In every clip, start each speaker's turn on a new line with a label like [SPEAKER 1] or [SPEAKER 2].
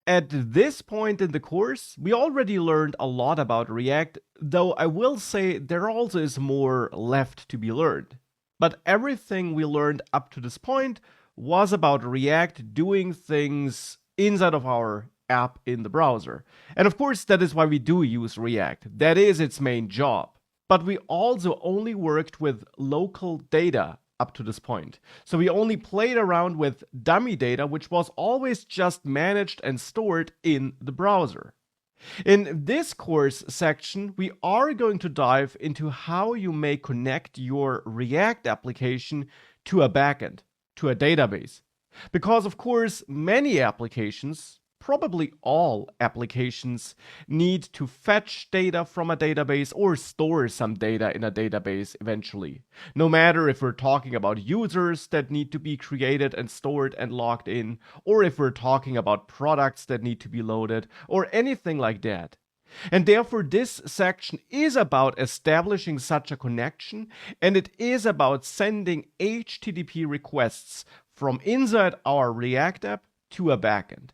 [SPEAKER 1] At this point in the course, we already learned a lot about React, though I will say there also is more left to be learned. But everything we learned up to this point was about React doing things inside of our app in the browser. And of course, that is why we do use React. That is its main job. But we also only worked with local data up to this point. So we only played around with dummy data, which was always just managed and stored in the browser. In this course section, we are going to dive into how you may connect your React application to a backend, to a database. Because, of course, many applications, probably all applications, need to fetch data from a database or store some data in a database eventually. No matter if we're talking about users that need to be created and stored and logged in, or if we're talking about products that need to be loaded, or anything like that. And therefore, this section is about establishing such a connection, and it is about sending HTTP requests from inside our React app to a backend.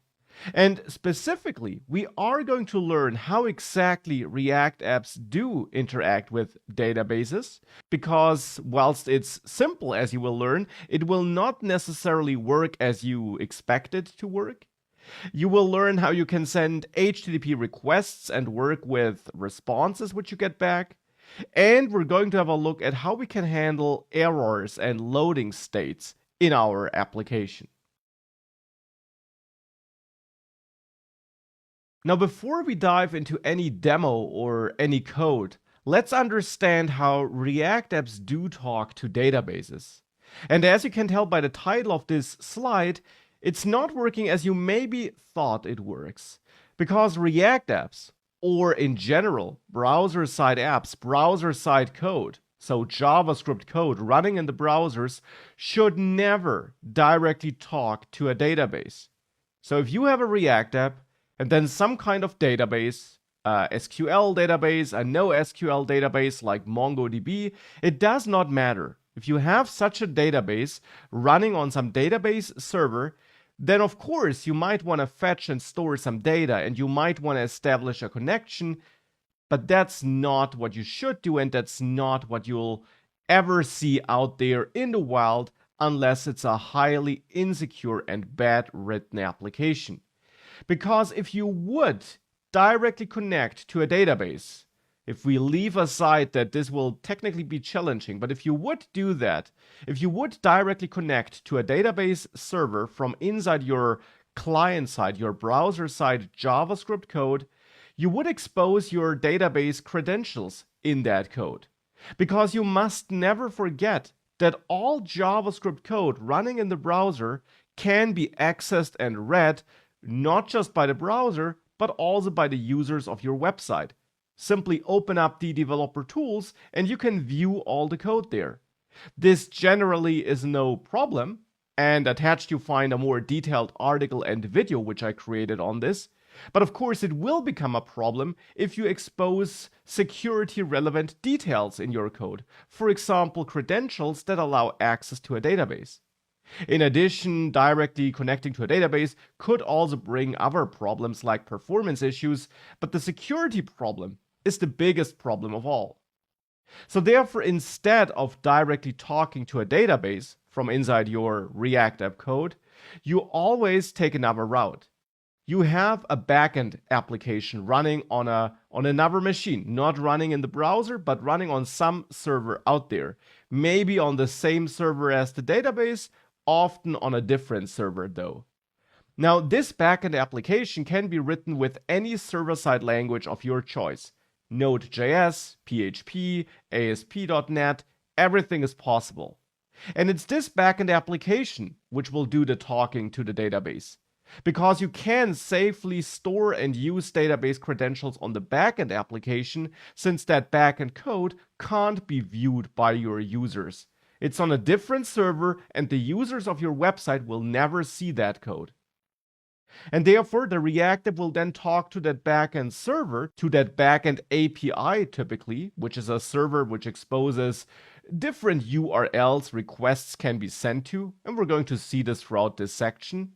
[SPEAKER 1] And specifically, we are going to learn how exactly React apps do interact with databases, because whilst it's simple, as you will learn, it will not necessarily work as you expect it to work. You will learn how you can send HTTP requests and work with responses which you get back. And we're going to have a look at how we can handle errors and loading states in our application. Now, before we dive into any demo or any code, let's understand how React apps do talk to databases. And as you can tell by the title of this slide, it's not working as you maybe thought it works. Because React apps, or in general, browser-side apps, browser-side code, so JavaScript code running in the browsers, should never directly talk to a database. So if you have a React app, and then some kind of database, SQL database, a NoSQL database like MongoDB, it does not matter. If you have such a database running on some database server, then of course you might want to fetch and store some data, and you might want to establish a connection, but that's not what you should do, and that's not what you'll ever see out there in the wild unless it's a highly insecure and bad written application. Because if you would directly connect to a database, if we leave aside that this will technically be challenging, but if you would do that, if you would directly connect to a database server from inside your client side, your browser side JavaScript code, you would expose your database credentials in that code. Because you must never forget that all JavaScript code running in the browser can be accessed and read not just by the browser, but also by the users of your website. Simply open up the developer tools and you can view all the code there. This generally is no problem, and attached you find a more detailed article and video which I created on this. But of course it will become a problem if you expose security relevant details in your code. For example, credentials that allow access to a database. In addition, directly connecting to a database could also bring other problems like performance issues, but the security problem is the biggest problem of all. So therefore, instead of directly talking to a database from inside your React app code, you always take another route. You have a backend application running on another machine, not running in the browser, but running on some server out there, maybe on the same server as the database, often on a different server though. Now, this backend application can be written with any server-side language of your choice. Node.js, PHP, ASP.NET, everything is possible. And it's this backend application which will do the talking to the database. Because you can safely store and use database credentials on the backend application, since that backend code can't be viewed by your users. It's on a different server, and the users of your website will never see that code. And therefore, the React app will then talk to that backend server, to that backend API typically, which is a server which exposes different URLs requests can be sent to, and we're going to see this throughout this section.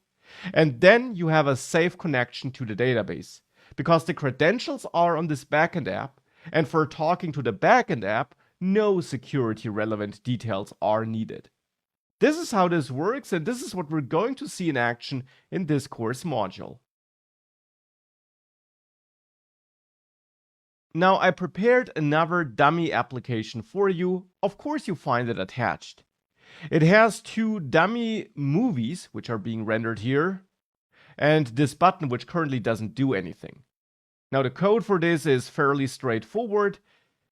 [SPEAKER 1] And then you have a safe connection to the database because the credentials are on this backend app. And for talking to the backend app, no security relevant details are needed. This is how this works, and this is what we're going to see in action in this course module. Now, I prepared another dummy application for you. Of course, you find it attached. It has two dummy movies, which are being rendered here, and this button, which currently doesn't do anything. Now, the code for this is fairly straightforward.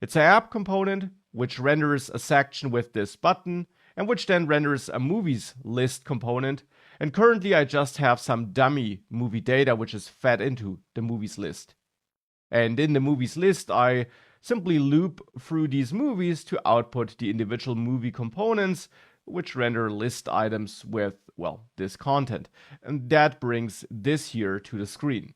[SPEAKER 1] It's an app component, which renders a section with this button, and which then renders a movies list component. And currently, I just have some dummy movie data, which is fed into the movies list. And in the movies list, I simply loop through these movies to output the individual movie components, which render list items with, well, this content. And that brings this here to the screen.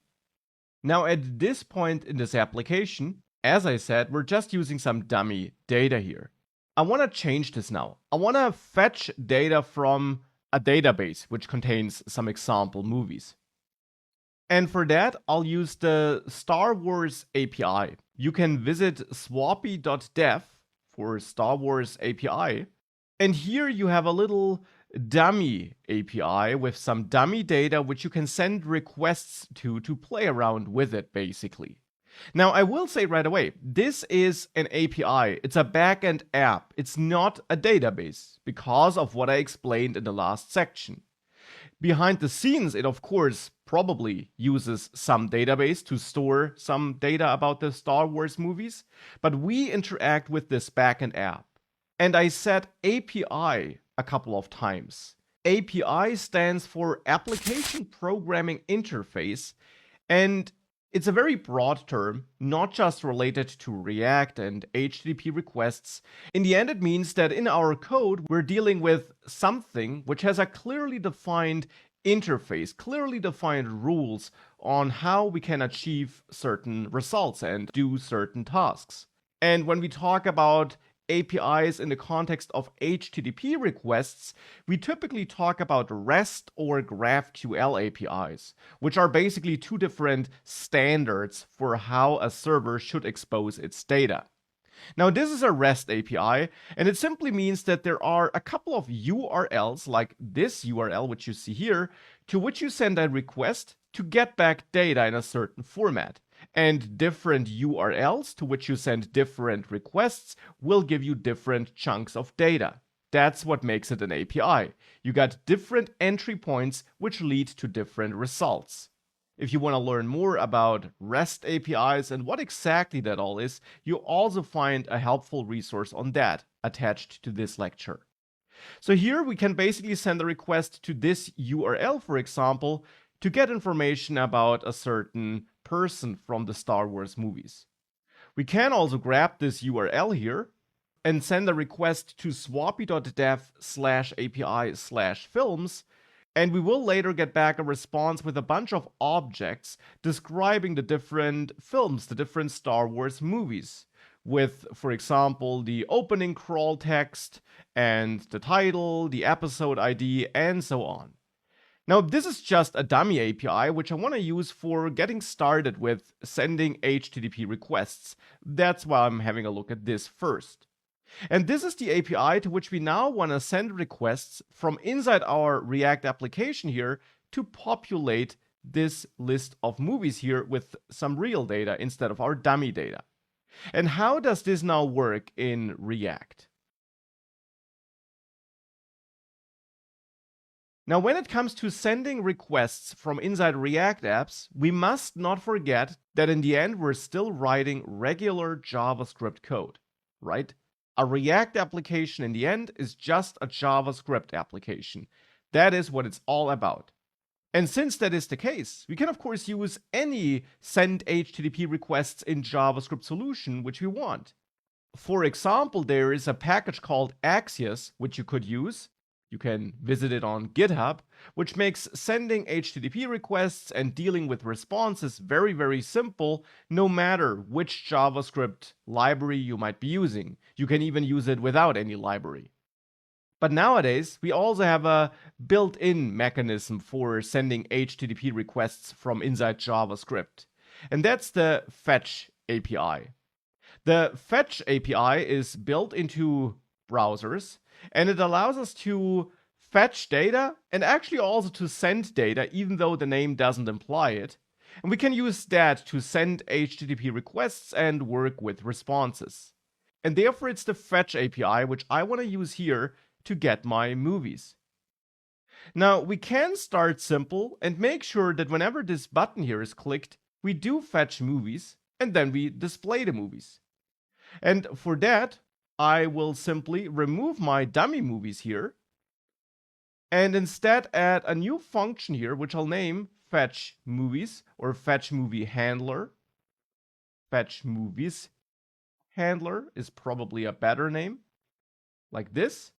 [SPEAKER 1] Now, at this point in this application, as I said, we're just using some dummy data here. I want to change this now. I want to fetch data from a database which contains some example movies. And for that, I'll use the Star Wars API. You can visit swappy.dev for Star Wars API. And here you have a little dummy API with some dummy data which you can send requests to play around with it, basically. Now, I will say right away, this is an API. It's a backend app. It's not a database because of what I explained in the last section. Behind the scenes, it of course probably uses some database to store some data about the Star Wars movies, but we interact with this backend app. And I said API a couple of times. API stands for Application Programming Interface, and it's a very broad term, not just related to React and HTTP requests. In the end, it means that in our code, we're dealing with something which has a clearly defined interface, clearly defined rules on how we can achieve certain results and do certain tasks. And when we talk about APIs in the context of HTTP requests, we typically talk about REST or GraphQL APIs, which are basically two different standards for how a server should expose its data. Now, this is a REST API, and it simply means that there are a couple of URLs, like this URL, which you see here, to which you send a request to get back data in a certain format. And different URLs to which you send different requests will give you different chunks of data. That's what makes it an API. You got different entry points which lead to different results. If you want to learn more about REST APIs and what exactly that all is, you'll also find a helpful resource on that attached to this lecture. So here we can basically send a request to this URL, for example, to get information about a certain person from the Star Wars movies. We can also grab this URL here and send a request to swappy.dev/API/films, and we will later get back a response with a bunch of objects describing the different films, the different Star Wars movies, with, for example, the opening crawl text and the title, the episode ID, and so on. Now, this is just a dummy API, which I want to use for getting started with sending HTTP requests. That's why I'm having a look at this first. And this is the API to which we now want to send requests from inside our React application here to populate this list of movies here with some real data instead of our dummy data. And how does this now work in React? Now, when it comes to sending requests from inside React apps, we must not forget that in the end, we're still writing regular JavaScript code, right? A React application in the end is just a JavaScript application. That is what it's all about. And since that is the case, we can of course use any send HTTP requests in JavaScript solution which we want. For example, there is a package called Axios, which you could use. You can visit it on GitHub, which makes sending HTTP requests and dealing with responses very, very simple, no matter which JavaScript library you might be using. You can even use it without any library. But nowadays, we also have a built-in mechanism for sending HTTP requests from inside JavaScript. And that's the Fetch API. The Fetch API is built into browsers, and it allows us to fetch data and actually also to send data, even though the name doesn't imply it. And we can use that to send HTTP requests and work with responses. And therefore, it's the Fetch API, which I want to use here to get my movies. Now, we can start simple and make sure that whenever this button here is clicked, we do fetch movies, and then we display the movies. And for that, I will simply remove my dummy movies here, and instead add a new function here, which I'll name Fetch Movies or Fetch Movie Handler. Fetch Movies Handler is probably a better name, like this.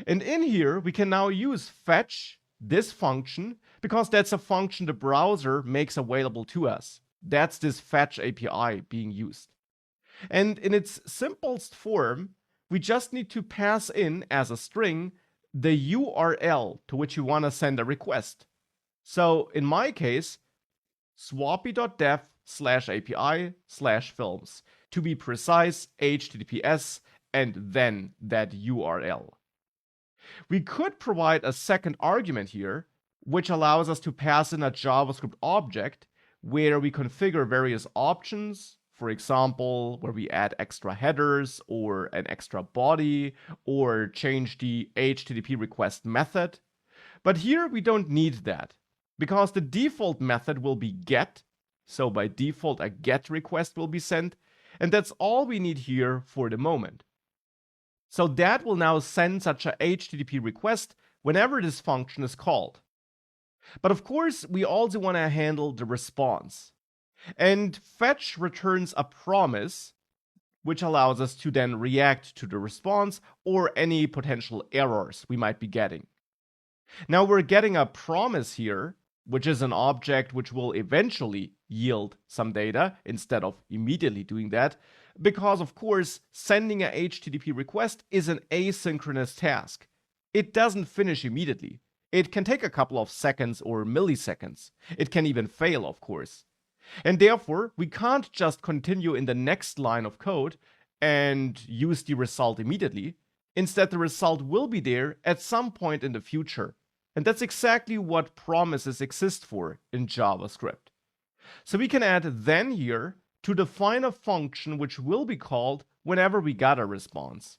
[SPEAKER 1] And in here, we can now use fetch, this function, because that's a function the browser makes available to us. That's this Fetch API being used. And in its simplest form, we just need to pass in as a string the URL to which you want to send a request. So in my case, swappy.dev/API/films. To be precise, HTTPS and then that URL. We could provide a second argument here, which allows us to pass in a JavaScript object where we configure various options, for example, where we add extra headers or an extra body or change the HTTP request method. But here we don't need that because the default method will be get. So by default, a get request will be sent. And that's all we need here for the moment. So that will now send such a HTTP request whenever this function is called. But of course, we also want to handle the response. And fetch returns a promise, which allows us to then react to the response or any potential errors we might be getting. Now we're getting a promise here, which is an object which will eventually yield some data instead of immediately doing that, because of course, sending a HTTP request is an asynchronous task. It doesn't finish immediately. It can take a couple of seconds or milliseconds. It can even fail, of course. And therefore, we can't just continue in the next line of code and use the result immediately. Instead, the result will be there at some point in the future. And that's exactly what promises exist for in JavaScript. So we can add then here to define a function which will be called whenever we got a response.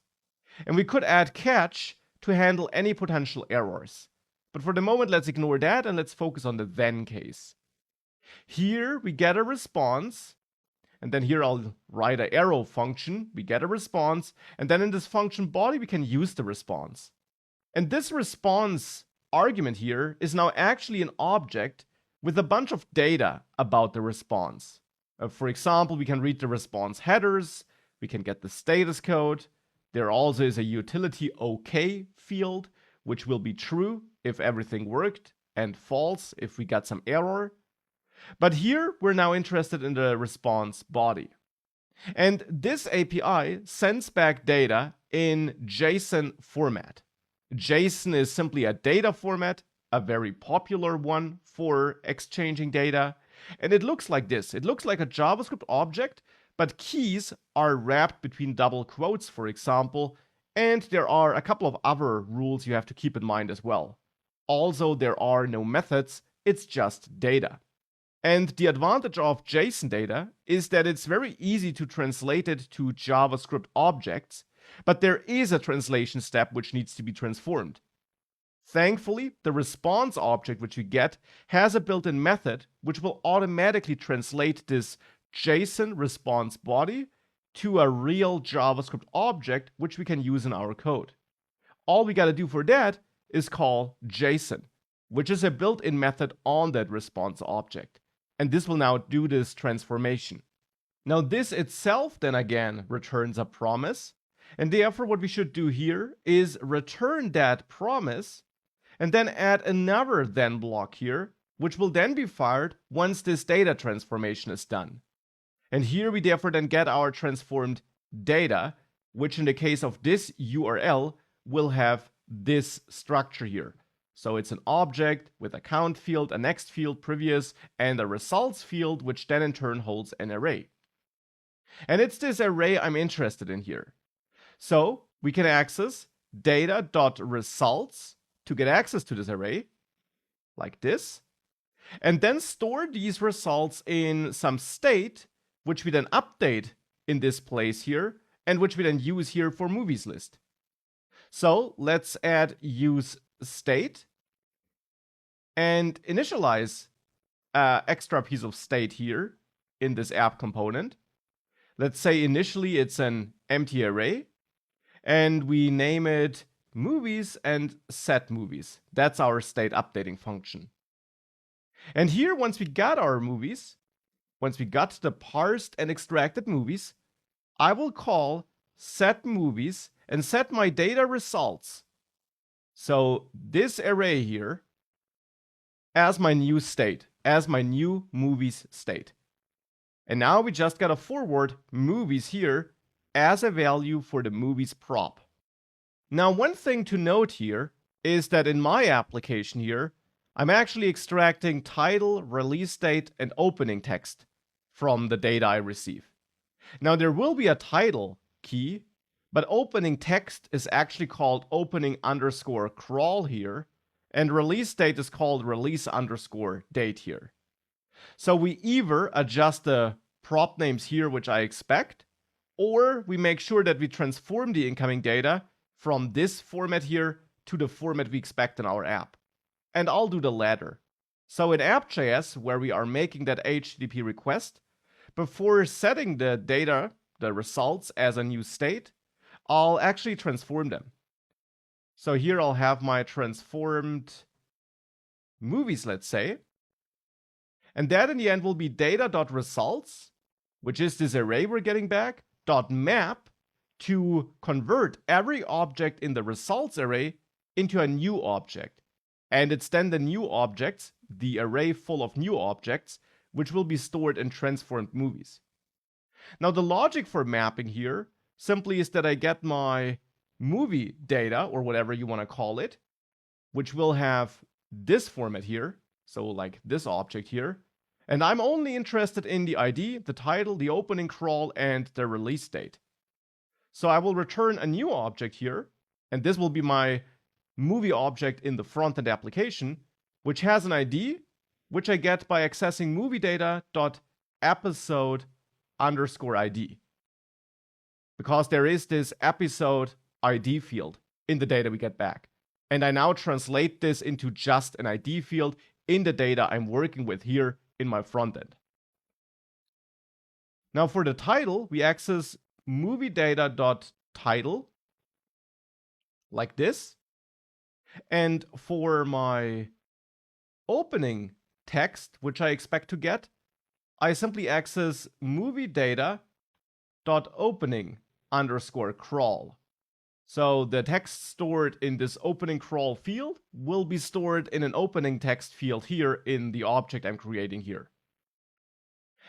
[SPEAKER 1] And we could add catch to handle any potential errors. But for the moment, let's ignore that and let's focus on the then case. Here we get a response, and then here I'll write an arrow function. We get a response, and then in this function body, we can use the response. And this response argument here is now actually an object with a bunch of data about the response. For example, we can read the response headers, we can get the status code. There also is a utility OK field, which will be true if everything worked, and false if we got some error. But here we're now interested in the response body. And this API sends back data in JSON format. JSON is simply a data format, a very popular one for exchanging data. And it looks like this. It looks like a JavaScript object, but keys are wrapped between double quotes, for example. And there are a couple of other rules you have to keep in mind as well. Also, there are no methods, it's just data. And the advantage of JSON data is that it's very easy to translate it to JavaScript objects, but there is a translation step which needs to be transformed. Thankfully, the response object which we get has a built-in method which will automatically translate this JSON response body to a real JavaScript object which we can use in our code. All we gotta do for that is call JSON, which is a built-in method on that response object. And this will now do this transformation. Now this itself then again returns a promise. And therefore what we should do here is return that promise and then add another then block here, which will then be fired once this data transformation is done. And here we therefore then get our transformed data, which in the case of this URL will have this structure here. So it's an object with a count field, a next field, previous, and a results field, which then in turn holds an array. And it's this array I'm interested in here. So we can access data.results to get access to this array, like this, and then store these results in some state, which we then update in this place here, and which we then use here for movies list. So let's add use state and initialize an extra piece of state here in this app component. Let's say initially it's an empty array, and we name it movies and set movies. That's our state updating function. And here, once we got our movies, once we got the parsed and extracted movies, I will call set movies and set my data results. So this array here as my new state, as my new movies state. And now we just gotta forward movies here as a value for the movies prop. Now, one thing to note here is that in my application here, I'm actually extracting title, release date, and opening text from the data I receive. Now, there will be a title key, but opening text is actually called opening_crawl here, and release date is called release_date here. So we either adjust the prop names here, which I expect, or we make sure that we transform the incoming data from this format here to the format we expect in our app. And I'll do the latter. So in app.js, where we are making that HTTP request, before setting the data, the results as a new state, I'll actually transform them. So here I'll have my transformed movies, let's say. And that in the end will be data.results, which is this array we're getting back, .map to convert every object in the results array into a new object. And it's then the new objects, the array full of new objects, which will be stored in transformed movies. Now the logic for mapping here simply is that I get my movie data, or whatever you want to call it, which will have this format here, so like this object here, and I'm only interested in the ID, the title, the opening crawl, and the release date. So I will return a new object here, and this will be my movie object in the front-end application, which has an ID, which I get by accessing movie data.episode_ID. Because there is this episode ID field in the data we get back. And I now translate this into just an ID field in the data I'm working with here in my front end. Now for the title, we access movie data.title like this. And for my opening text, which I expect to get, I simply access movie data.opening_crawl. So the text stored in this opening crawl field will be stored in an opening text field here in the object I'm creating here.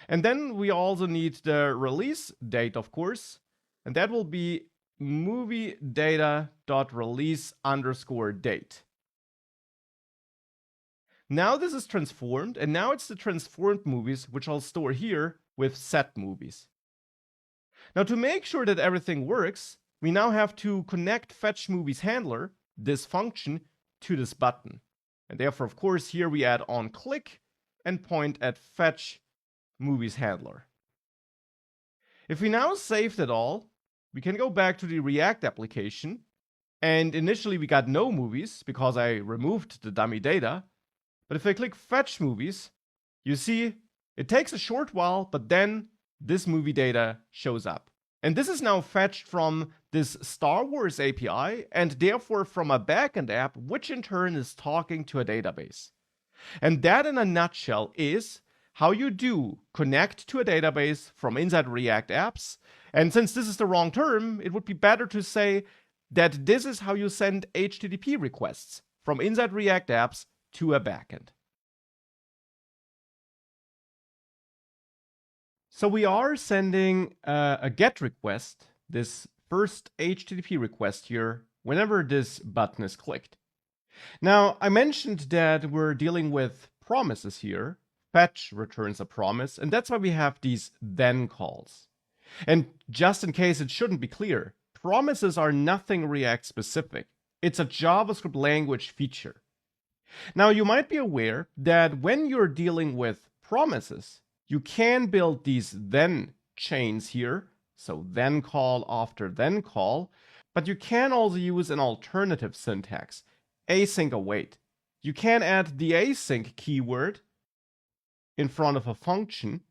[SPEAKER 1] And then we also need the release date, of course, and that will be movie data.release_date. Now this is transformed, and now it's the transformed movies which I'll store here with set movies. Now to make sure that everything works, we now have to connect fetch movies handler, this function, to this button. And therefore, of course, here we add on click and point at fetch movies handler. If we now saved it all, we can go back to the React application. And initially we got no movies because I removed the dummy data. But if I click fetch movies, you see it takes a short while, but then this movie data shows up. And this is now fetched from this Star Wars API, and therefore from a backend app, which in turn is talking to a database. And that in a nutshell is how you do connect to a database from inside React apps. And since this is the wrong term, it would be better to say that this is how you send HTTP requests from inside React apps to a backend. So we are sending a GET request, this first HTTP request here, whenever this button is clicked. Now, I mentioned that we're dealing with promises here. Fetch returns a promise, and that's why we have these then calls. And just in case it shouldn't be clear, promises are nothing React specific. It's a JavaScript language feature. Now, you might be aware that when you're dealing with promises, you can build these then chains here, so then call after then call, but you can also use an alternative syntax, async await. You can add the async keyword in front of a function,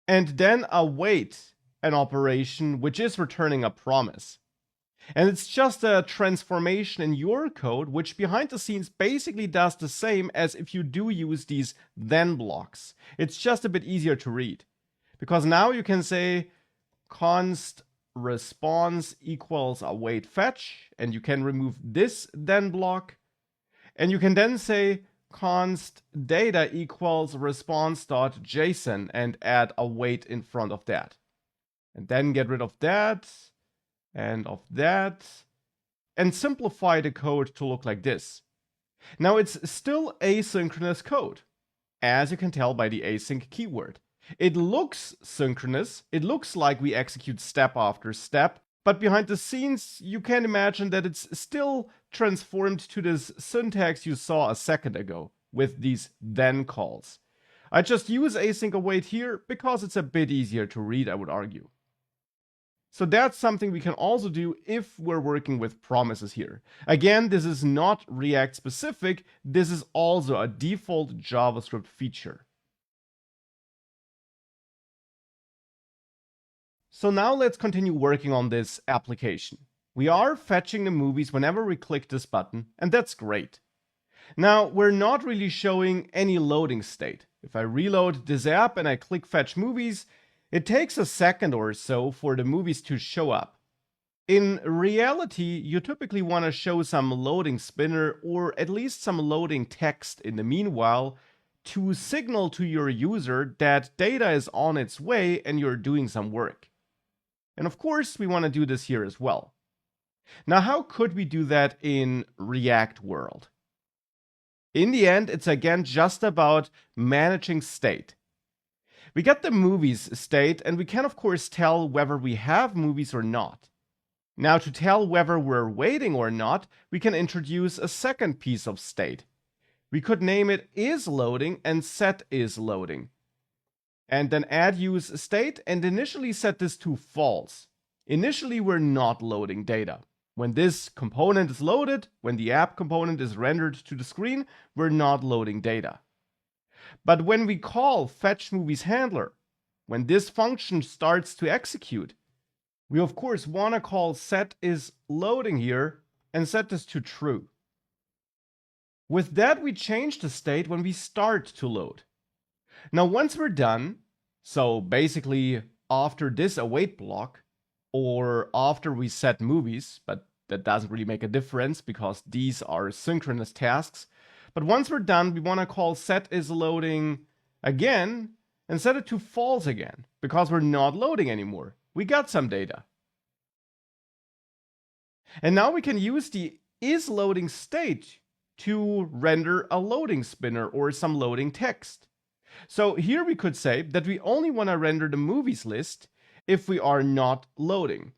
[SPEAKER 1] and then await an operation which is returning a promise. And it's just a transformation in your code, which behind the scenes basically does the same as if you do use these then blocks. It's just a bit easier to read. Because now you can say const response equals await fetch, and you can remove this then block. And you can then say const data equals response.json and add await in front of that. And then get rid of that and of that, and simplify the code to look like this. Now it's still asynchronous code, as you can tell by the async keyword. It looks synchronous, it looks like we execute step after step, but behind the scenes you can imagine that it's still transformed to this syntax you saw a second ago, with these then calls. I just use async await here because it's a bit easier to read, I would argue. So that's something we can also do if we're working with promises here. Again, this is not React specific, this is also a default JavaScript feature. So now let's continue working on this application. We are fetching the movies whenever we click this button, and that's great. Now, we're not really showing any loading state. If I reload this app and I click fetch movies, it takes a second or so for the movies to show up. In reality, you typically want to show some loading spinner or at least some loading text in the meanwhile to signal to your user that data is on its way and you're doing some work. And of course, we want to do this here as well. Now, how could we do that in React world? In the end, it's again just about managing state. We get the movies state, and we can of course tell whether we have movies or not. Now, to tell whether we're waiting or not, we can introduce a second piece of state. We could name it isLoading and set isLoading. And then add use state and initially set this to false. Initially, we're not loading data. When this component is loaded, when the app component is rendered to the screen, we're not loading data. But when we call fetch movies handler, when this function starts to execute, we of course want to call set is loading here and set this to true. With that, we change the state when we start to load. Now, once we're done, so basically after this await block, or after we set movies, but that doesn't really make a difference because these are synchronous tasks. But once we're done, we want to call set is loading again and set it to false again because we're not loading anymore. We got some data. And now we can use the is loading state to render a loading spinner or some loading text. So here we could say that we only want to render the movies list if we are not loading.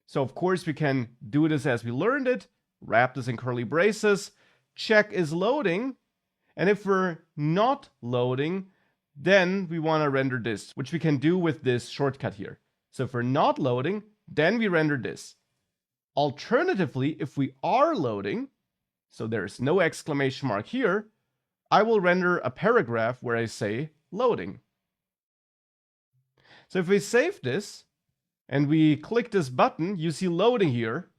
[SPEAKER 1] So of course we can do this as we learned it, wrap this in curly braces, check is loading, and if we're not loading, then we want to render this, which we can do with this shortcut here. So if we're not loading, then we render this. Alternatively, if we are loading, so there's no exclamation mark here, I will render a paragraph where I say loading. So if we save this and we click this button, you see loading here,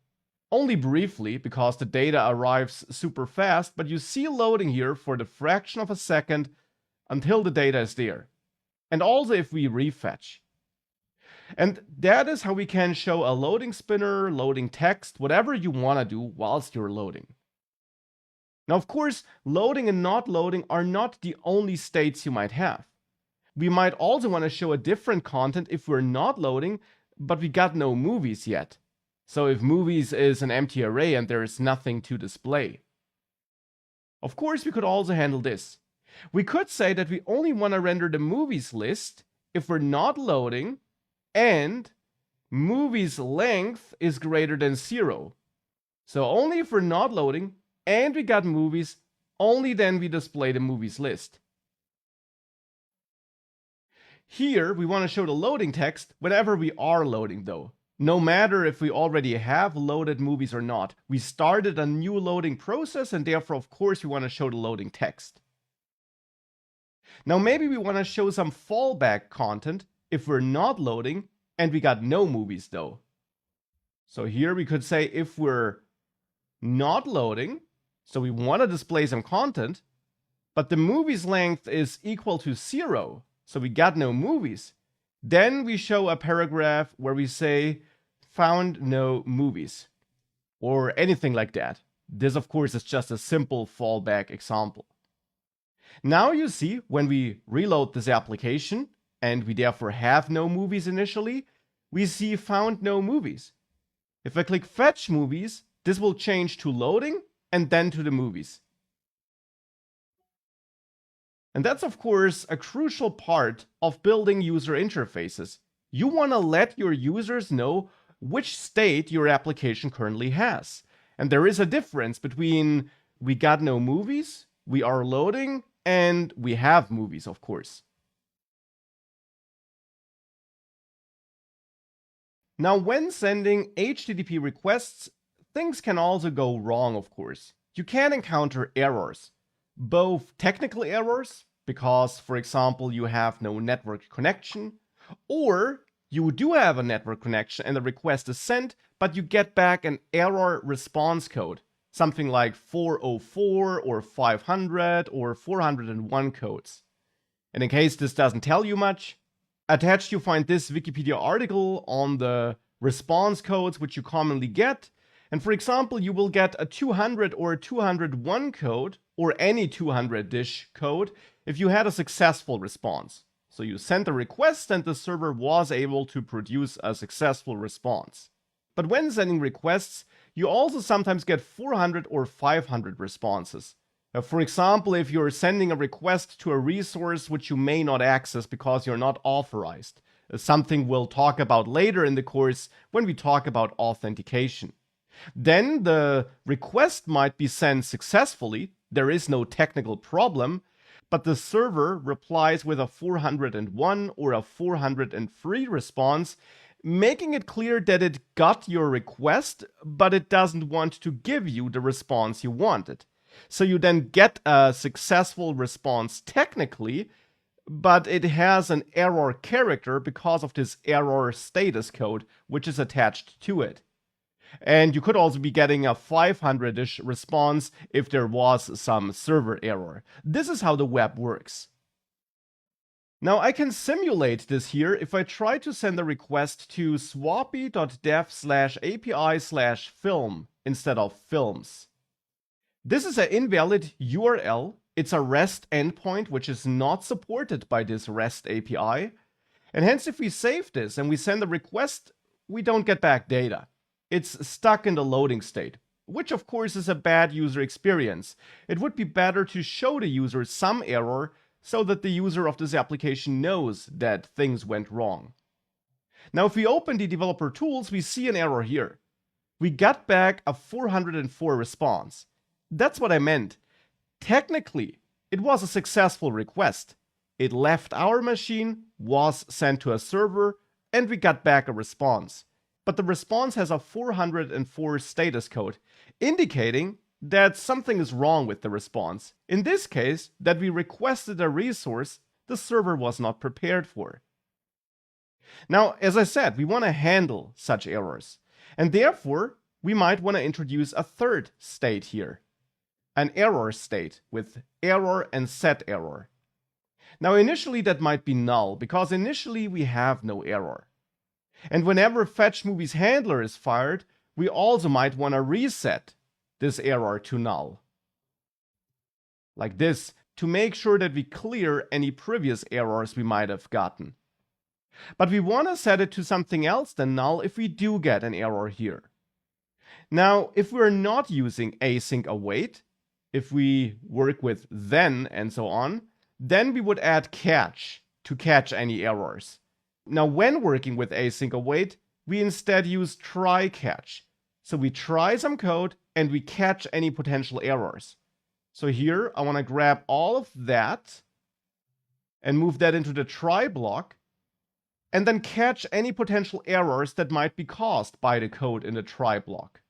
[SPEAKER 1] only briefly because the data arrives super fast, but you see loading here for the fraction of a second until the data is there. And also if we refetch. And that is how we can show a loading spinner, loading text, whatever you want to do whilst you're loading. Now, of course, loading and not loading are not the only states you might have. We might also want to show a different content if we're not loading, but we got no movies yet. So if movies is an empty array and there is nothing to display. Of course, we could also handle this. We could say that we only want to render the movies list if we're not loading and movies length is greater than 0. So only if we're not loading and we got movies, only then we display the movies list. Here, we want to show the loading text whenever we are loading though. No matter if we already have loaded movies or not. We started a new loading process and therefore, of course, we want to show the loading text. Now maybe we want to show some fallback content if we're not loading and we got no movies though. So here we could say if we're not loading, so we want to display some content, but the movies length is equal to 0, so we got no movies, then we show a paragraph where we say found no movies or anything like that. This of course is just a simple fallback example. Now you see when we reload this application and we therefore have no movies initially, we see found no movies. If I click fetch movies, this will change to loading and then to the movies. And that's of course a crucial part of building user interfaces. You want to let your users know which state your application currently has. And there is a difference between we got no movies, we are loading, and we have movies, of course. Now, when sending HTTP requests, things can also go wrong, of course. You can encounter errors, both technical errors, because, for example, you have no network connection, or you do have a network connection and the request is sent, but you get back an error response code, something like 404 or 500 or 401 codes. And in case this doesn't tell you much, attached you find this Wikipedia article on the response codes which you commonly get. And for example, you will get a 200 or a 201 code, or any 200-ish code, if you had a successful response. So you sent a request and the server was able to produce a successful response. But when sending requests, you also sometimes get 400 or 500 responses. For example, if you're sending a request to a resource which you may not access because you're not authorized, something we'll talk about later in the course when we talk about authentication. Then the request might be sent successfully, there is no technical problem, but the server replies with a 401 or a 403 response, making it clear that it got your request, but it doesn't want to give you the response you wanted. So you then get a successful response technically, but it has an error character because of this error status code, which is attached to it. And you could also be getting a 500-ish response if there was some server error. This is how the web works. Now I can simulate this here if I try to send a request to swappy.dev/api/film instead of films. This is an invalid URL. It's a REST endpoint which is not supported by this REST API. And hence if we save this and we send a request, we don't get back data. It's stuck in the loading state, which of course is a bad user experience. It would be better to show the user some error so that the user of this application knows that things went wrong. Now if we open the developer tools, we see an error here. We got back a 404 response. That's what I meant. Technically, it was a successful request. It left our machine, was sent to a server, and we got back a response. But the response has a 404 status code, indicating that something is wrong with the response. In this case, that we requested a resource the server was not prepared for. Now, as I said, we want to handle such errors, and therefore we might want to introduce a third state here, an error state with error and set error. Now initially that might be null, because initially we have no error. And whenever fetch movies handler is fired, we also might want to reset this error to null. Like this, to make sure that we clear any previous errors we might have gotten. But we want to set it to something else than null if we do get an error here. Now, if we're not using async await, if we work with then and so on, then we would add catch to catch any errors. Now, when working with async await, we instead use try catch. So we try some code and we catch any potential errors. So here I want to grab all of that and move that into the try block, and then catch any potential errors that might be caused by the code in the try block.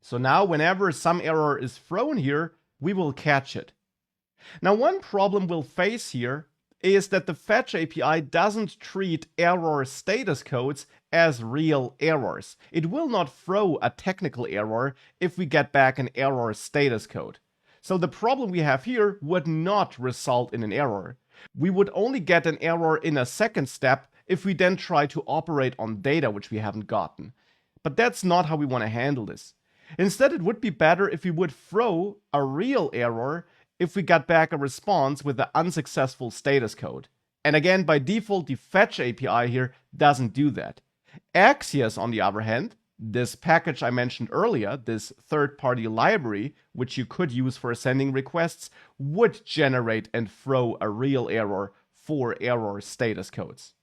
[SPEAKER 1] So now whenever some error is thrown here, we will catch it. Now one problem we'll face here is that the Fetch API doesn't treat error status codes as real errors. It will not throw a technical error if we get back an error status code. So the problem we have here would not result in an error. We would only get an error in a second step if we then try to operate on data which we haven't gotten. But that's not how we want to handle this. Instead, it would be better if we would throw a real error if we got back a response with the unsuccessful status code. And again, by default, the Fetch API here doesn't do that. Axios, on the other hand, this package I mentioned earlier, this third-party library, which you could use for sending requests, would generate and throw a real error for error status codes.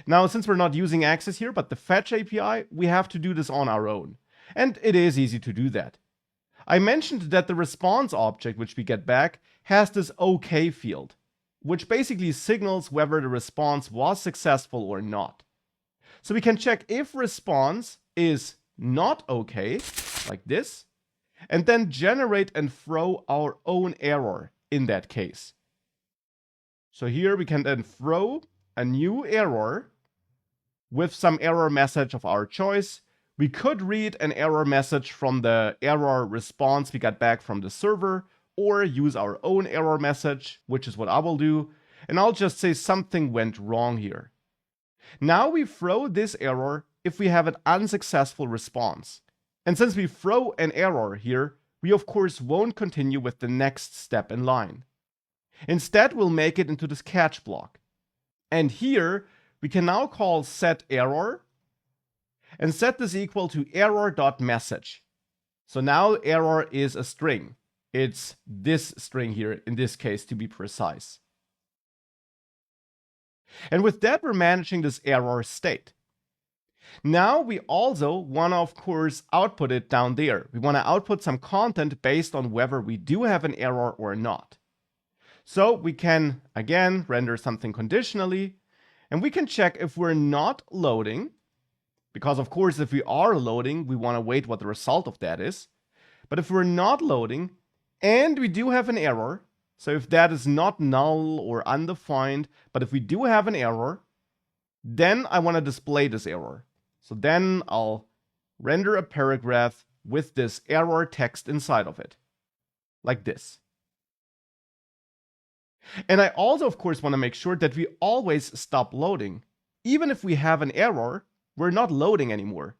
[SPEAKER 1] Now, since we're not using Axios here, but the Fetch API, we have to do this on our own. And it is easy to do that. I mentioned that the response object which we get back has this OK field, which basically signals whether the response was successful or not. So we can check if response is not OK, like this, and then generate and throw our own error in that case. So here we can then throw a new error with some error message of our choice. We could read an error message from the error response we got back from the server, or use our own error message, which is what I will do, and I'll just say something went wrong here. Now we throw this error if we have an unsuccessful response. And since we throw an error here, we of course won't continue with the next step in line. Instead, we'll make it into this catch block. And here, we can now call setError, and set this equal to error.message. So now error is a string. It's this string here, in this case, to be precise. And with that, we're managing this error state. Now we also want to, of course, output it down there. We want to output some content based on whether we do have an error or not. So we can, again, render something conditionally, and we can check if we're not loading. Because of course, if we are loading, we want to wait what the result of that is. But if we're not loading, and we do have an error, so if that is not null or undefined, but if we do have an error, then I want to display this error. So then I'll render a paragraph with this error text inside of it, like this. And I also, of course, want to make sure that we always stop loading. Even if we have an error, we're not loading anymore.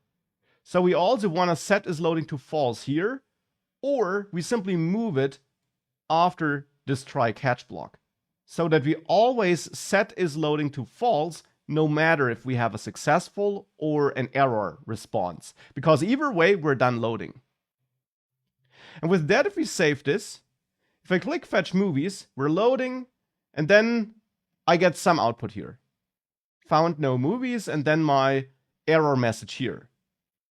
[SPEAKER 1] So we also want to set is loading to false here, or we simply move it after this try catch block, so that we always set is loading to false, no matter if we have a successful or an error response, because either way we're done loading. And with that, if we save this, if I click fetch movies, we're loading, and then I get some output here. Found no movies, and then my error message here.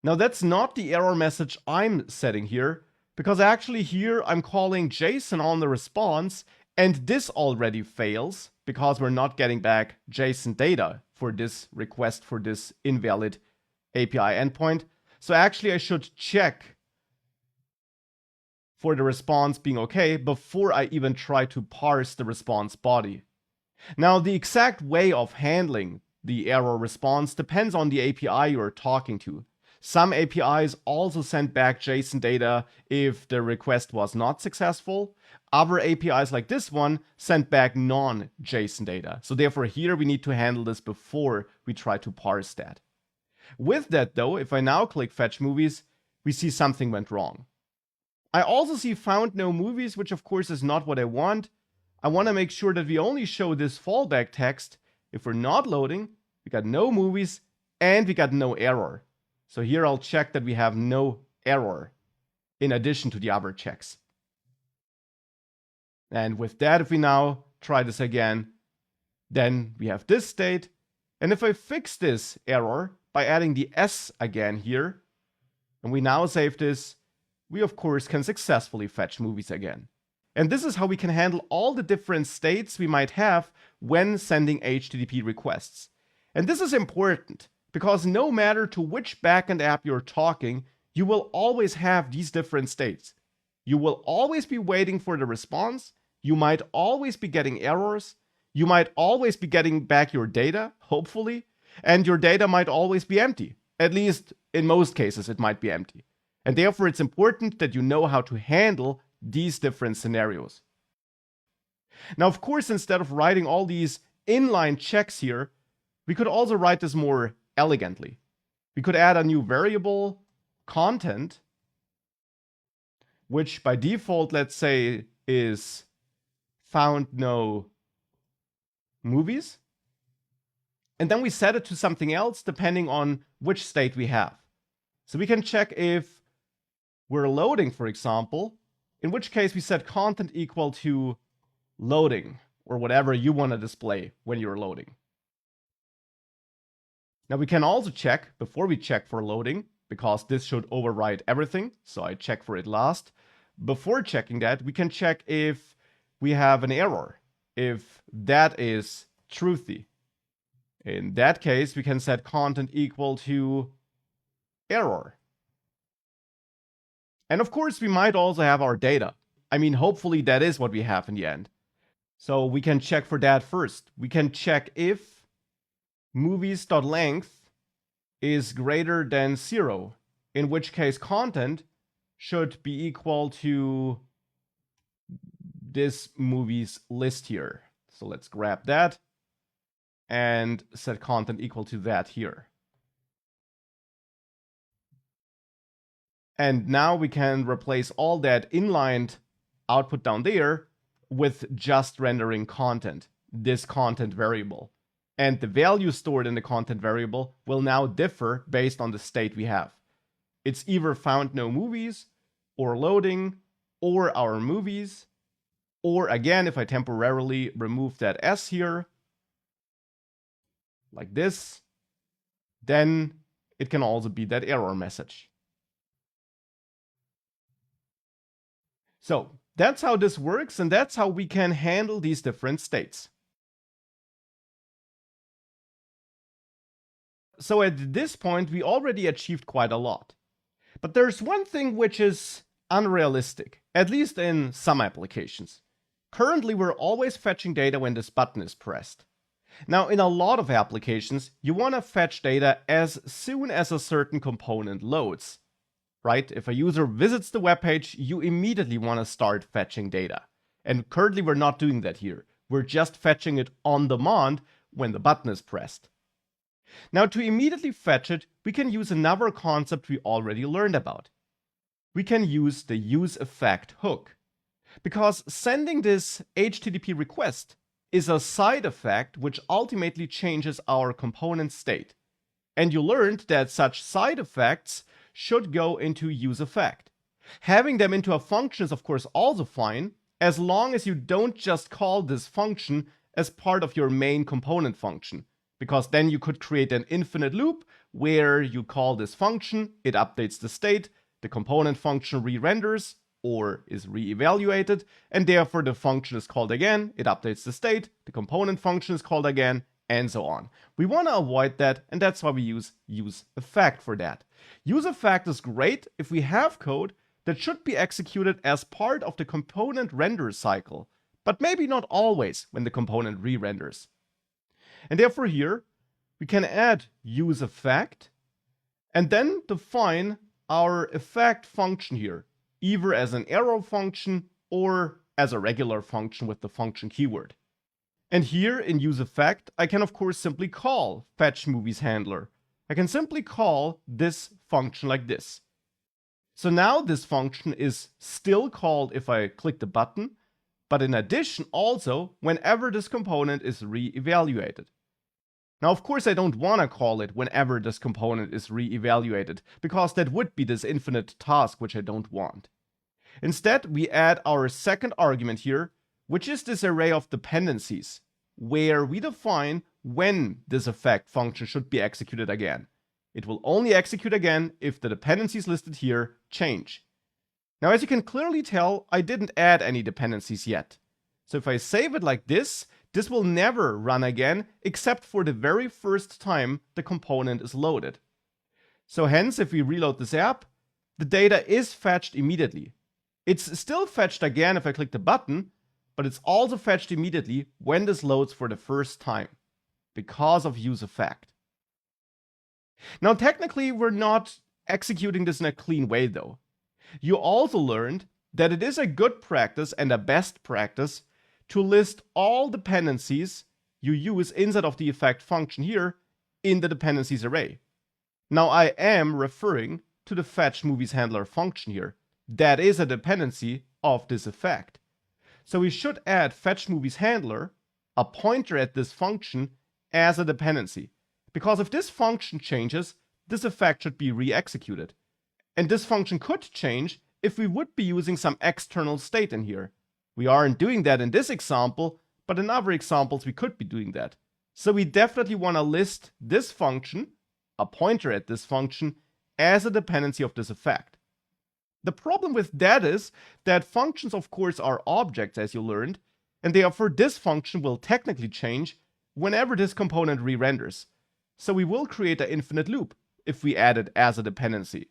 [SPEAKER 1] Now that's not the error message I'm setting here, because actually here I'm calling JSON on the response, and this already fails because we're not getting back JSON data for this request for this invalid API endpoint. So actually I should check for the response being okay before I even try to parse the response body. Now the exact way of handling the error response depends on the API you're talking to. Some APIs also send back JSON data if the request was not successful. Other APIs like this one send back non-JSON data. So therefore here we need to handle this before we try to parse that. With that though, if I now click fetch movies, we see something went wrong. I also see found no movies, which of course is not what I want. I want to make sure that we only show this fallback text if we're not loading. We got no movies and we got no error. So here I'll check that we have no error in addition to the other checks. And with that, if we now try this again, then we have this state. And if I fix this error by adding the S again here, and we now save this, we of course can successfully fetch movies again. And this is how we can handle all the different states we might have when sending HTTP requests. And this is important because no matter to which backend app you're talking, you will always have these different states. You will always be waiting for the response. You might always be getting errors. You might always be getting back your data, hopefully. And your data might always be empty. At least in most cases, it might be empty. And therefore, it's important that you know how to handle these different scenarios. Now, of course, instead of writing all these inline checks here, we could also write this more elegantly. We could add a new variable, content, which by default, let's say, is found no movies. And then we set it to something else depending on which state we have. So we can check if we're loading, for example, in which case we set content equal to loading or whatever you want to display when you're loading. Now we can also check before we check for loading, because this should override everything. So I check for it last. Before checking that, we can check if we have an error, if that is truthy. In that case, we can set content equal to error. And of course, we might also have our data. I mean, hopefully that is what we have in the end. So we can check for that first. We can check if movies.length is greater than 0, in which case content should be equal to this movie's list here. So let's grab that and set content equal to that here. And now we can replace all that inlined output down there with just rendering content, this content variable. And the value stored in the content variable will now differ based on the state we have. It's either found no movies, or loading, or our movies, or again, if I temporarily remove that S here, like this, then it can also be that error message. So that's how this works, and that's how we can handle these different states. So at this point, we already achieved quite a lot. But there's one thing which is unrealistic, at least in some applications. Currently, we're always fetching data when this button is pressed. Now, in a lot of applications, you want to fetch data as soon as a certain component loads. Right? If a user visits the web page, you immediately want to start fetching data. And currently we're not doing that here. We're just fetching it on demand when the button is pressed. Now, to immediately fetch it, we can use another concept we already learned about. We can use the useEffect hook. Because sending this HTTP request is a side effect which ultimately changes our component state. And you learned that such side effects should go into useEffect. Having them into a function is of course also fine, as long as you don't just call this function as part of your main component function, because then you could create an infinite loop where you call this function, it updates the state, the component function re-renders or is re-evaluated, and therefore the function is called again, it updates the state, the component function is called again, and so on. We want to avoid that, and that's why we use useEffect for that. UseEffect is great if we have code that should be executed as part of the component render cycle, but maybe not always when the component re-renders. And therefore here, we can add useEffect, and then define our effect function here, either as an arrow function or as a regular function with the function keyword. And here in useEffect, I can of course simply call fetchMoviesHandler. I can simply call this function like this. So now this function is still called if I click the button, but in addition also whenever this component is re-evaluated. Now, of course, I don't want to call it whenever this component is re-evaluated, because that would be this infinite task, which I don't want. Instead, we add our second argument here, which is this array of dependencies, where we define when this effect function should be executed again. It will only execute again if the dependencies listed here change. Now, as you can clearly tell, I didn't add any dependencies yet. So if I save it like this will never run again except for the very first time the component is loaded. So hence, if we reload this app, the data is fetched immediately. It's still fetched again if I click the button, but it's also fetched immediately when this loads for the first time, because of useEffect. Now, technically, we're not executing this in a clean way, though. You also learned that it is a good practice and a best practice to list all dependencies you use inside of the effect function here in the dependencies array. Now, I am referring to the fetchMoviesHandler function here. That is a dependency of this effect. So we should add fetchMoviesHandler, a pointer at this function, as a dependency. Because if this function changes, this effect should be re-executed. And this function could change if we would be using some external state in here. We aren't doing that in this example, but in other examples we could be doing that. So we definitely want to list this function, a pointer at this function, as a dependency of this effect. The problem with that is that functions, of course, are objects, as you learned, and therefore this function will technically change whenever this component re-renders. So we will create an infinite loop if we add it as a dependency.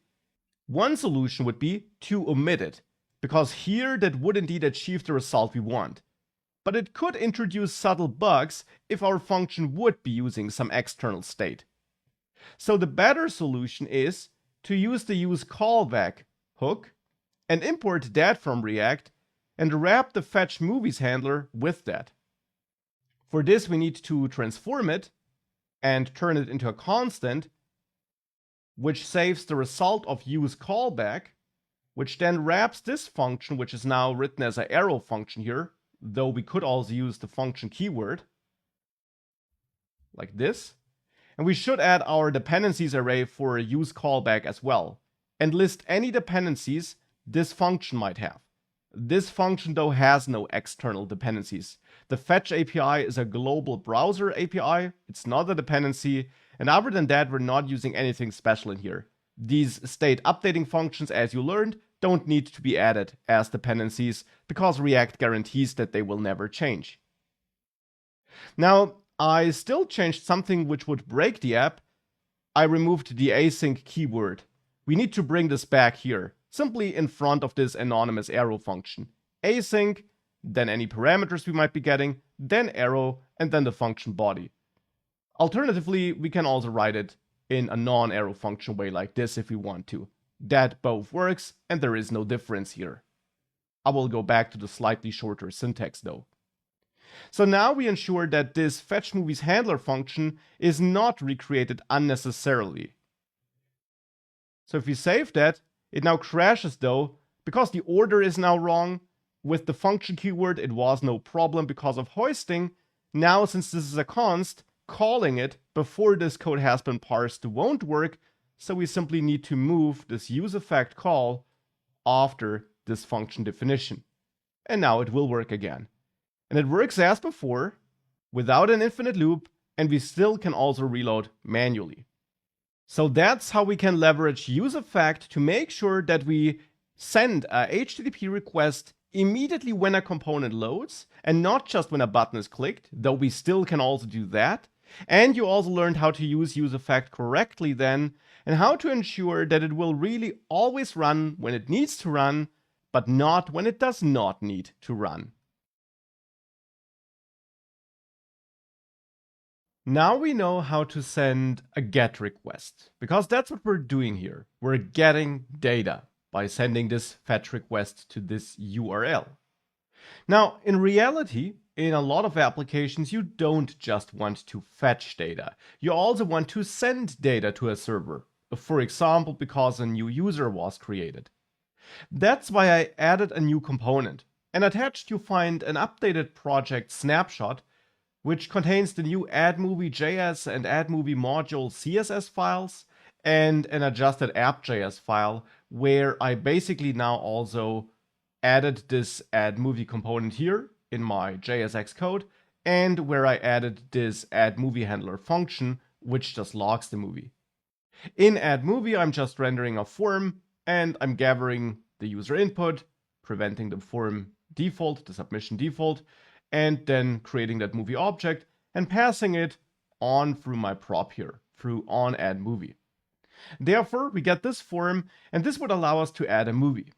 [SPEAKER 1] One solution would be to omit it, because here that would indeed achieve the result we want. But it could introduce subtle bugs if our function would be using some external state. So the better solution is to use the useCallback hook and import that from React and wrap the fetchMoviesHandler with that. For this, we need to transform it and turn it into a constant, which saves the result of useCallback, which then wraps this function, which is now written as an arrow function here, though we could also use the function keyword, like this. And we should add our dependencies array for a useCallback as well, and list any dependencies this function might have. This function, though, has no external dependencies. The Fetch API is a global browser API, it's not a dependency, and other than that, we're not using anything special in here. These state updating functions, as you learned, don't need to be added as dependencies because React guarantees that they will never change. Now, I still changed something which would break the app. I removed the async keyword. We need to bring this back here, simply in front of this anonymous arrow function. Async, then any parameters we might be getting, then arrow, and then the function body. Alternatively, we can also write it in a non-arrow function way like this if we want to. That both works, and there is no difference here. I will go back to the slightly shorter syntax though. So now we ensure that this fetchMoviesHandler function is not recreated unnecessarily. So if we save that, it now crashes though, because the order is now wrong. With the function keyword, it was no problem because of hoisting. Now, since this is a const, calling it before this code has been parsed won't work, so we simply need to move this useEffect call after this function definition. And now it will work again. And it works as before, without an infinite loop, and we still can also reload manually. So that's how we can leverage useEffect to make sure that we send a HTTP request immediately when a component loads, and not just when a button is clicked, though we still can also do that. And you also learned how to use useEffect correctly then, and how to ensure that it will really always run when it needs to run, but not when it does not need to run. Now we know how to send a GET request, because that's what we're doing here. We're getting data by sending this fetch request to this URL. Now, in reality, in a lot of applications, you don't just want to fetch data. You also want to send data to a server, for example, because a new user was created. That's why I added a new component, and attached you find an updated project snapshot, which contains the new addmovie.js and addmovie module CSS files, and an adjusted app.js file, where I basically now also added this addmovie component here in my JSX code, and where I added this addMovieHandler function, which just logs the movie. In addmovie, I'm just rendering a form, and I'm gathering the user input, preventing the form default, the submission default, and then creating that movie object and passing it on through my prop here, through onAddMovie. Therefore, we get this form, and this would allow us to add a movie.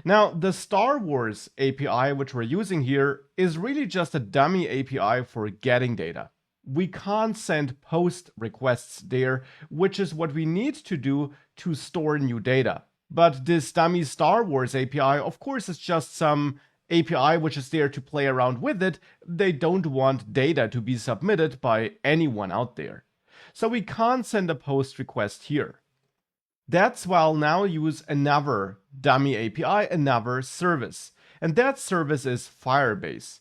[SPEAKER 1] Now, the Star Wars API, which we're using here, is really just a dummy API for getting data. We can't send post requests there, which is what we need to do to store new data. But this dummy Star Wars API, of course, is just some API which is there to play around with it. They don't want data to be submitted by anyone out there. So we can't send a post request here. That's why I'll now use another dummy API, another service. And that service is Firebase.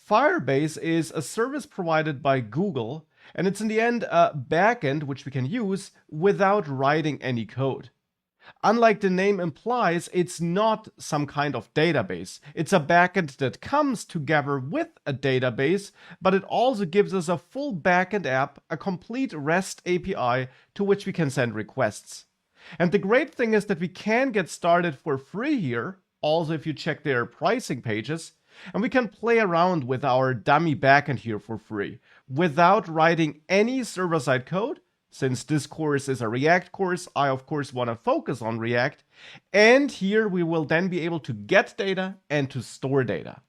[SPEAKER 1] Firebase is a service provided by Google, and it's in the end a backend which we can use without writing any code. Unlike the name implies, it's not some kind of database. It's a backend that comes together with a database, but it also gives us a full backend app, a complete REST API to which we can send requests. And the great thing is that we can get started for free here, also if you check their pricing pages, and we can play around with our dummy backend here for free, without writing any server-side code. Since this course is a React course, I of course want to focus on React, and here we will then be able to get data and to store data.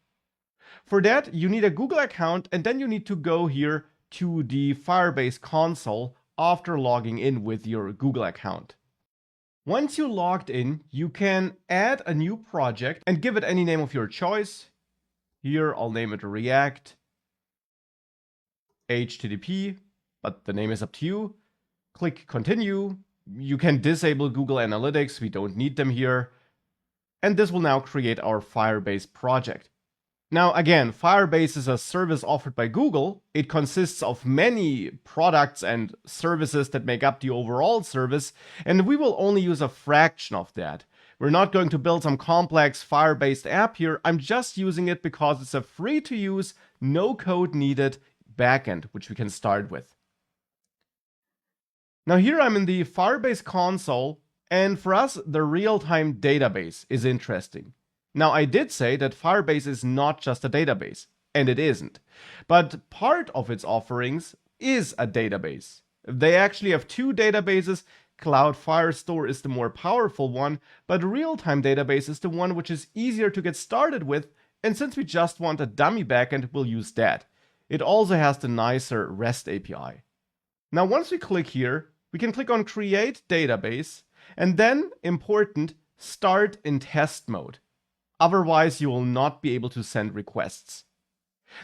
[SPEAKER 1] For that, you need a Google account, and then you need to go here to the Firebase console after logging in with your Google account. Once you logged in, you can add a new project and give it any name of your choice. Here, I'll name it React HTTP, but the name is up to you. Click Continue. You can disable Google Analytics. We don't need them here. And this will now create our Firebase project. Now, again, Firebase is a service offered by Google. It consists of many products and services that make up the overall service, and we will only use a fraction of that. We're not going to build some complex Fire-based app here. I'm just using it because it's a free-to-use, no code needed backend, which we can start with. Now here I'm in the Firebase console, and for us, the real-time database is interesting. Now, I did say that Firebase is not just a database, and it isn't. But part of its offerings is a database. They actually have two databases. Cloud Firestore is the more powerful one, but real-time database is the one which is easier to get started with, and since we just want a dummy backend, we'll use that. It also has the nicer REST API. Now, once we click here, we can click on Create Database, and then, important, Start in test mode. Otherwise, you will not be able to send requests.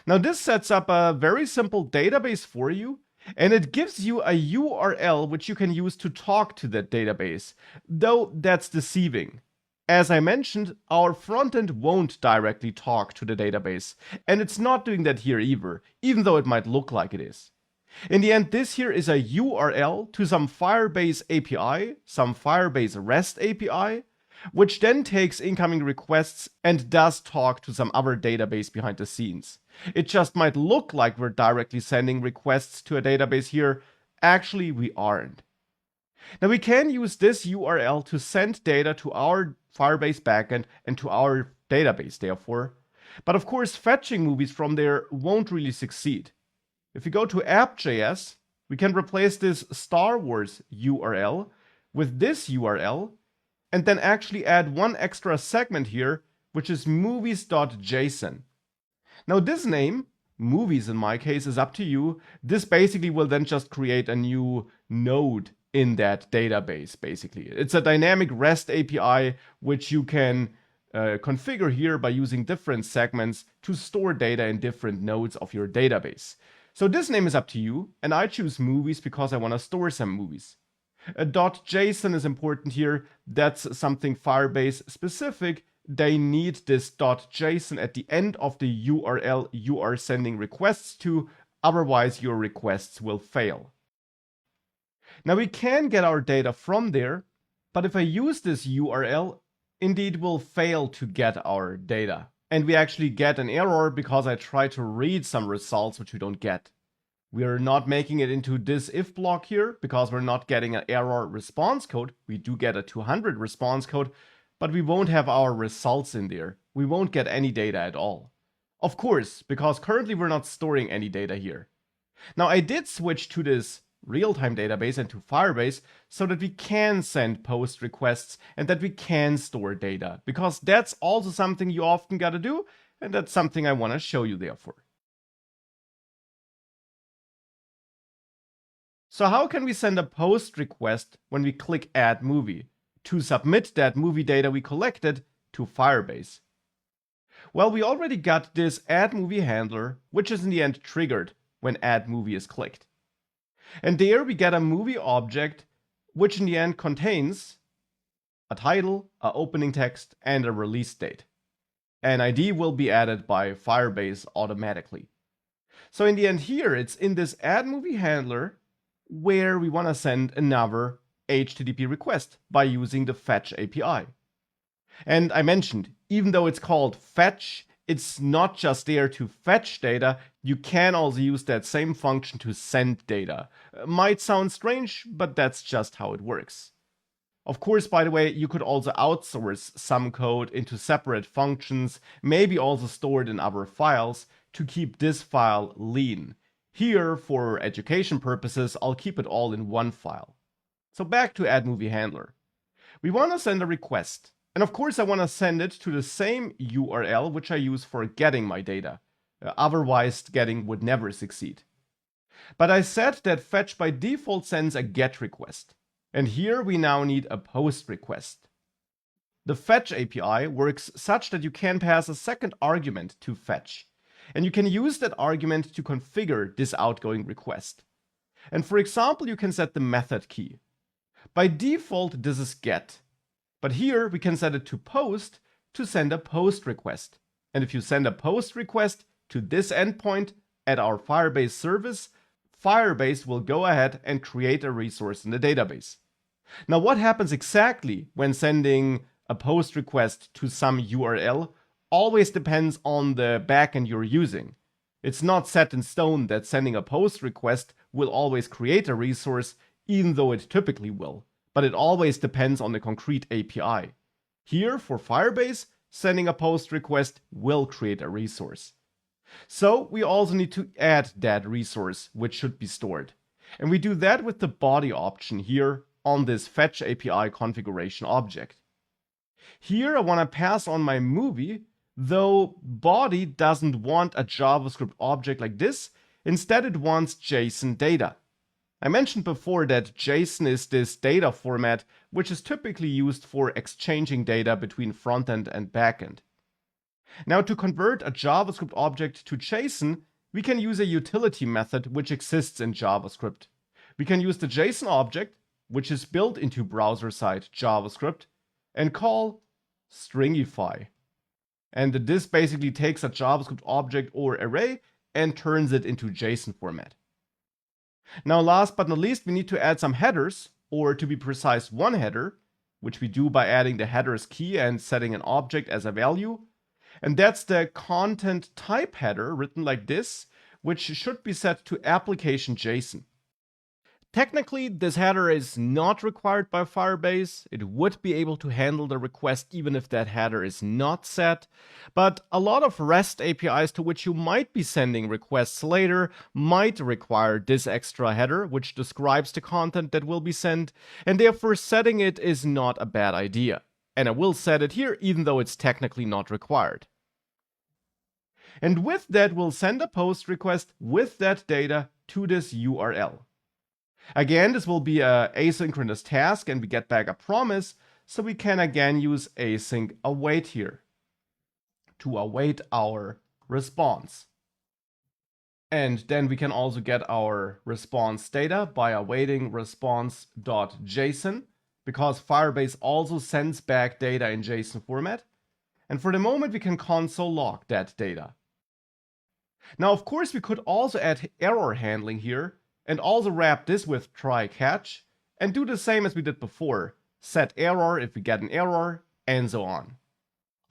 [SPEAKER 1] Now, this sets up a very simple database for you, and it gives you a URL which you can use to talk to that database, though that's deceiving. As I mentioned, our frontend won't directly talk to the database, and it's not doing that here either, even though it might look like it is. In the end, this here is a URL to some Firebase API, some Firebase REST API, which then takes incoming requests and does talk to some other database behind the scenes. It just might look like we're directly sending requests to a database here. Actually, we aren't. Now, we can use this URL to send data to our Firebase backend and to our database, therefore. But of course, fetching movies from there won't really succeed. If we go to app.js, we can replace this Star Wars URL with this URL, and then actually add one extra segment here, which is movies.json. Now this name, movies in my case, is up to you. This basically will then just create a new node in that database, basically. It's a dynamic REST API, which you can configure here by using different segments to store data in different nodes of your database. So this name is up to you, and I choose movies because I want to store some movies. .json is important here. That's something Firebase specific. they need this .json at the end of the URL you are sending requests to, otherwise your requests will fail. Now we can get our data from there, but if I use this URL, Indeed will fail to get our data. And we actually get an error because I try to read some results which we don't get. We are not making it into this if block here because we're not getting an error response code. We do get a 200 response code, but we won't have our results in there. We won't get any data at all. Of course, because currently we're not storing any data here. Now I did switch to this real-time database and to Firebase so that we can send post requests and that we can store data, because that's also something you often gotta do, and that's something I want to show you therefore. So how can we send a post request when we click Add Movie to submit that movie data we collected to Firebase? Well, we already got this Add Movie handler, which is in the end triggered when Add Movie is clicked. And there we get a movie object, which in the end contains a title, an opening text, and a release date. An ID will be added by Firebase automatically. So in the end here, it's in this Add Movie handler where we want to send another HTTP request by using the Fetch API. And I mentioned, even though it's called Fetch, it's not just there to fetch data, you can also use that same function to send data. Might sound strange, but that's just how it works. Of course, by the way, you could also outsource some code into separate functions, maybe also store it in other files to keep this file lean. Here, for education purposes, I'll keep it all in one file. So back to Add Movie Handler. We want to send a request. And of course, I want to send it to the same URL which I use for getting my data. Otherwise, getting would never succeed. But I said that Fetch by default sends a GET request. And here we now need a POST request. The Fetch API works such that you can pass a second argument to Fetch. And you can use that argument to configure this outgoing request. And for example, you can set the method key. By default, this is GET. But here we can set it to POST to send a POST request. And if you send a POST request to this endpoint at our Firebase service, Firebase will go ahead and create a resource in the database. Now, what happens exactly when sending a POST request to some URL always depends on the backend you're using. It's not set in stone that sending a POST request will always create a resource, even though it typically will. But it always depends on the concrete API. Here, for Firebase, sending a POST request will create a resource. So we also need to add that resource, which should be stored. And we do that with the body option here on this Fetch API configuration object. Here I want to pass on my movie, though body doesn't want a JavaScript object like this. Instead, it wants JSON data. I mentioned before that JSON is this data format which is typically used for exchanging data between frontend and backend. Now, to convert a JavaScript object to JSON, we can use a utility method which exists in JavaScript. We can use the JSON object, which is built into browser-side JavaScript, and call stringify. And this basically takes a JavaScript object or array and turns it into JSON format. Now, last but not least, we need to add some headers, or to be precise, one header, which we do by adding the headers key and setting an object as a value. And that's the content type header, written like this, which should be set to application JSON. Technically, this header is not required by Firebase. It would be able to handle the request even if that header is not set. But a lot of REST APIs to which you might be sending requests later might require this extra header, which describes the content that will be sent, and therefore setting it is not a bad idea. And I will set it here even though it's technically not required. And with that, we'll send a POST request with that data to this URL. Again, this will be an asynchronous task and we get back a promise, so we can again use async await here to await our response. And then we can also get our response data by awaiting response.json, because Firebase also sends back data in JSON format. And for the moment, we can console log that data. Now, of course, we could also add error handling here and also wrap this with try catch and do the same as we did before. Set error if we get an error and so on.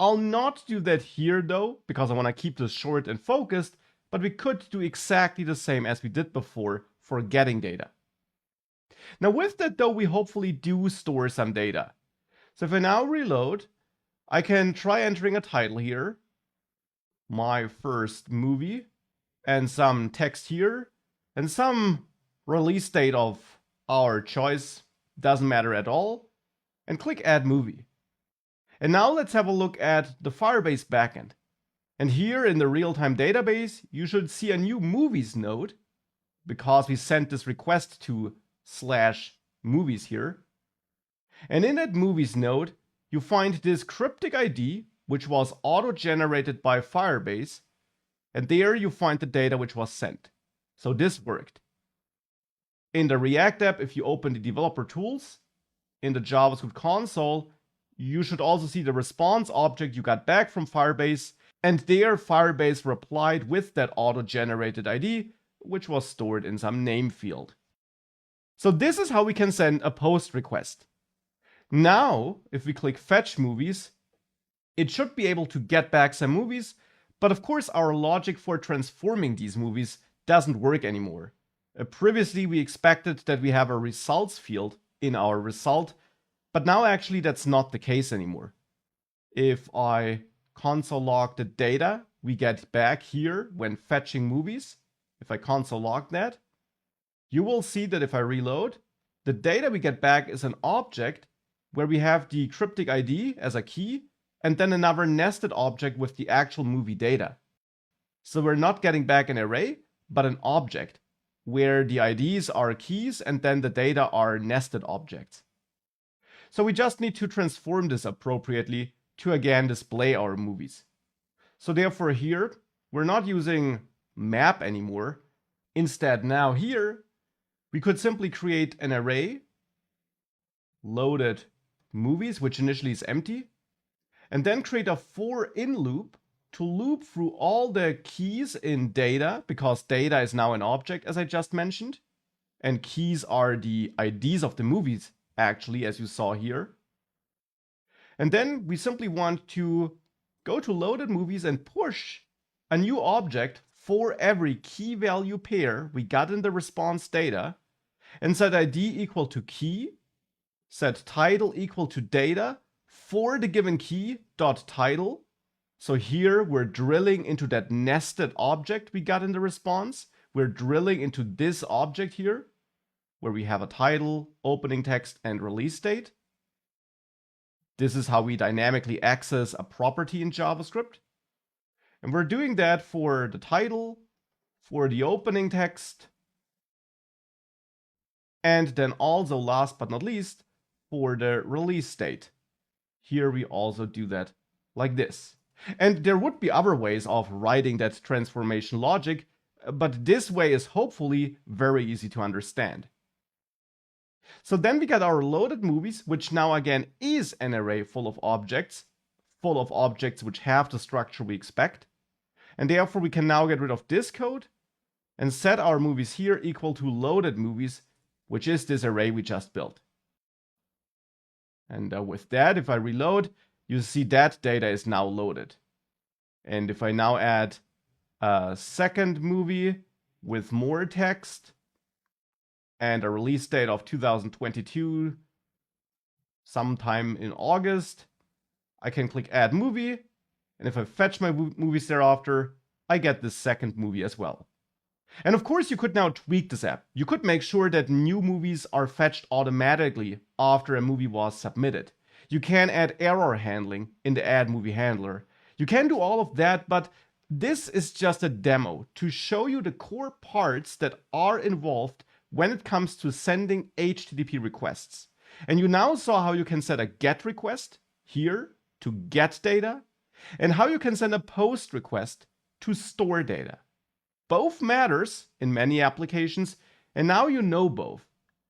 [SPEAKER 1] I'll not do that here though, because I want to keep this short and focused, but we could do exactly the same as we did before for getting data. Now with that though, we hopefully do store some data. So if I now reload, I can try entering a title here, my first movie, and some text here, and some release date of our choice, doesn't matter at all, and click Add Movie. And now let's have a look at the Firebase backend. And here in the real-time database, you should see a new movies node, because we sent this request to /movies here. And in that movies node, you find this cryptic ID, which was auto-generated by Firebase, and there you find the data which was sent. So this worked. In the React app, if you open the developer tools, in the JavaScript console, you should also see the response object you got back from Firebase, and there Firebase replied with that auto-generated ID, which was stored in some name field. So this is how we can send a post request. Now, if we click Fetch Movies, it should be able to get back some movies, but of course our logic for transforming these movies doesn't work anymore. Previously we expected that we have a results field in our result, but now actually that's not the case anymore. If I console log the data we get back here when fetching movies, if I console log that, you will see that if I reload, the data we get back is an object where we have the cryptic ID as a key, and then another nested object with the actual movie data. So we're not getting back an array, but an object, where the IDs are keys and then the data are nested objects. So we just need to transform this appropriately to again display our movies. So therefore here, we're not using map anymore. Instead now here, we could simply create an array, loaded movies, which initially is empty, and then create a for in loop to loop through all the keys in data, because data is now an object, as I just mentioned, and keys are the IDs of the movies, actually, as you saw here. And then we simply want to go to loaded movies and push a new object for every key value pair we got in the response data, and set ID equal to key, set title equal to data for the given key dot title. So here we're drilling into that nested object we got in the response. We're drilling into this object here, where we have a title, opening text, and release date. This is how we dynamically access a property in JavaScript. And we're doing that for the title, for the opening text, and then also, last but not least, for the release date. Here we also do that like this. And there would be other ways of writing that transformation logic, but this way is hopefully very easy to understand. So then we got our loaded movies, which now again is an array full of objects which have the structure we expect. And therefore we can now get rid of this code and set our movies here equal to loaded movies, which is this array we just built. And with that, if I reload, you see that data is now loaded. And if I now add a second movie with more text and a release date of 2022, sometime in August, I can click Add Movie. And if I fetch my movies thereafter, I get this second movie as well. And of course, you could now tweak this app. You could make sure that new movies are fetched automatically after a movie was submitted. You can add error handling in the Add Movie handler. You can do all of that, but this is just a demo to show you the core parts that are involved when it comes to sending HTTP requests. And you now saw how you can set a GET request here to get data, and how you can send a POST request to store data. Both matters in many applications, and now you know both.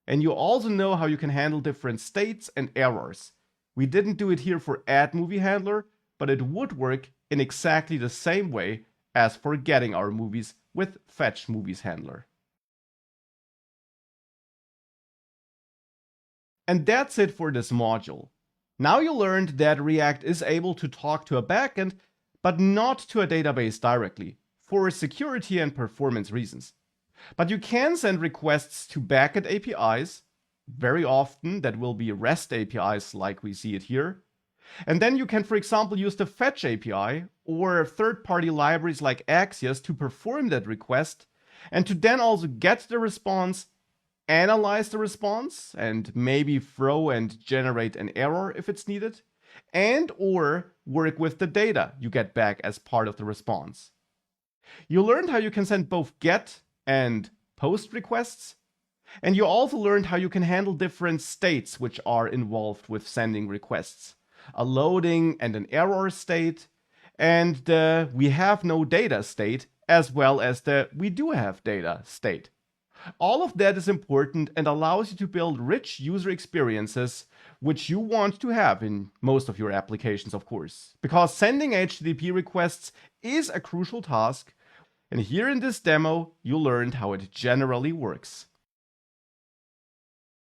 [SPEAKER 1] And you also know how you can handle different states and errors. We didn't do it here for Add Movie Handler, but it would work in exactly the same way as for getting our movies with Fetch Movies handler. And that's it for this module. Now you learned that React is able to talk to a backend, but not to a database directly, for security and performance reasons. But you can send requests to backend APIs. Very often that will be REST APIs like we see it here. And then you can, for example, use the Fetch API or third-party libraries like Axios to perform that request and to then also get the response, analyze the response, and maybe throw and generate an error if it's needed, and or work with the data you get back as part of the response. You learned how you can send both GET and POST requests, and you also learned how you can handle different states which are involved with sending requests. A loading and an error state, and the we have no data state, as well as the we do have data state. All of that is important and allows you to build rich user experiences, which you want to have in most of your applications, of course. Because sending HTTP requests is a crucial task, and here in this demo, you learned how it generally works.